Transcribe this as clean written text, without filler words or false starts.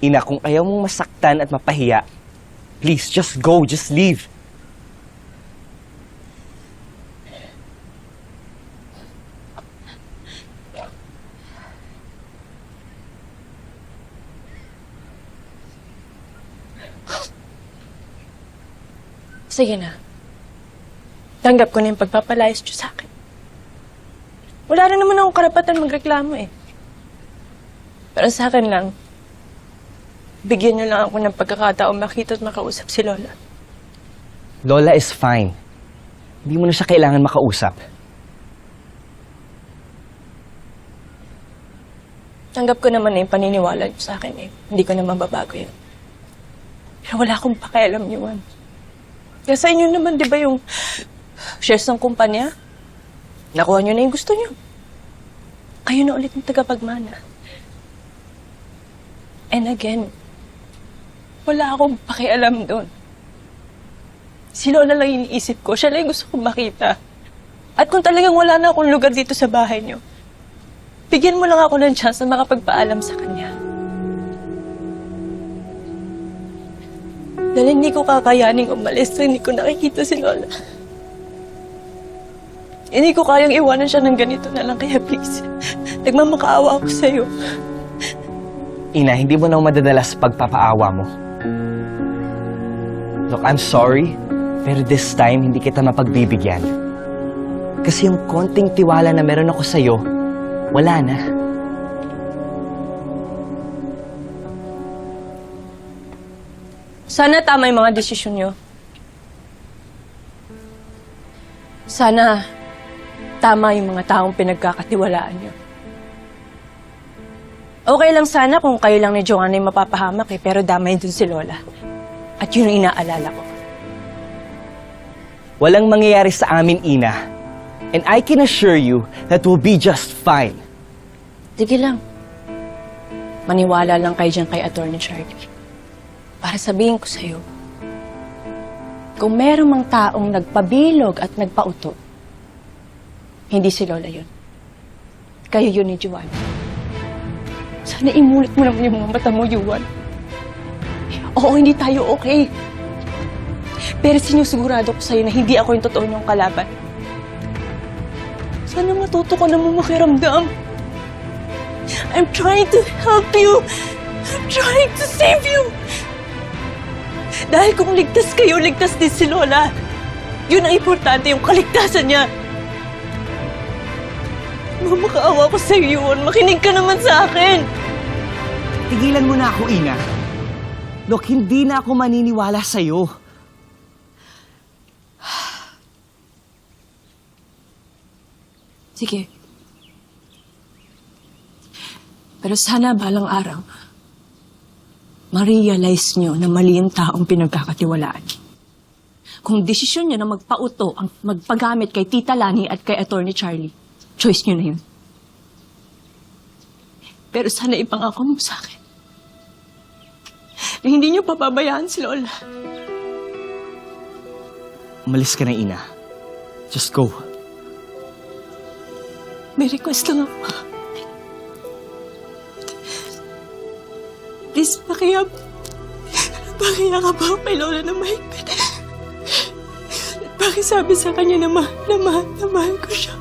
Ina, kung ayaw mong masaktan at mapahiya, please, just go, just leave. Sige na. Tanggap ko na yung pagpapalayas niyo sa akin. Wala rin naman akong karapatan magreklamo eh. Pero sa akin lang, bigyan niyo lang ako ng pagkakataon makita at makausap si Lola. Lola is fine. Hindi mo na siya kailangan makausap. Tanggap ko naman na yung paniniwala niyo sa akin eh. Hindi ko na mababago yun. Pero wala akong pakialam yun. Kaya sa inyo naman, di ba yung shares ng kumpanya? Nakuha niyo na yung gusto niyo. Kayo na ulit ng tagapagmana. And again, wala akong pakialam doon. Si Lola lang iniisip ko. Siya lang yung gusto kong makita. At kung talagang wala na akong lugar dito sa bahay niyo, bigyan mo lang ako ng chance na makapagpaalam sa kanya. Dahil hindi ko kakayaning umalis na hindi ko nakikita si Lola. Hindi ko kayang iwanan siya ng ganito na lang, kaya please, nagmamakaawa ako sa'yo. Ina, hindi mo na madadala sa pagpapaawa mo. Look, I'm sorry, pero this time, hindi kita mapagbibigyan. Kasi yung konting tiwala na meron ako sa'yo, wala na. Sana tama yung mga desisyon niyo. Sana tama yung mga taong pinagkakatiwalaan niyo. Okay lang sana kung kayo lang ni Joanna yung mapapahamak eh, pero damay dun si Lola. At yun ang inaalala ko. Walang mangyayari sa amin, Ina. And I can assure you that we'll be just fine. Sige lang. Maniwala lang kayo dyan kay Atty. Charlie. Para sabihin ko sa'yo, kung meron mang taong nagpabilog at nagpauto, hindi si Lola yun. Kayo yun ni Juan. Sana imulit mo naman yung mga mata mo, Juan. Oo, hindi tayo okay. Pero sinusigurado ko sa'yo na hindi ako yung totoo niyong kalaban. Sana matuto ka na mo makiramdam. I'm trying to help you. I'm trying to save you. Dahil kung ligtas kayo, ligtas din si Lola. Yun ang importante, yung kaligtasan niya. Mamakaawa ko sa'yo yun. Makinig ka naman sa akin. Tigilan mo na ako, Ina. Look, hindi na ako maniniwala sa'yo. Sige. Pero sana balang araw, ma-realize nyo na mali yung taong pinagkakatiwalaan. Kung desisyon nyo na magpauto ang magpagamit kay Tita Lani at kay Atty. Charlie, choice nyo na yun. Pero sana ipangako mo sa akin na hindi nyo papabayaan si Lola. Umalis ka na, Ina. Just go. May request lang ako. Please, pakiyakap ako kay Lola na mahigpit. Pakisabi sa kanya na mahal ko siya.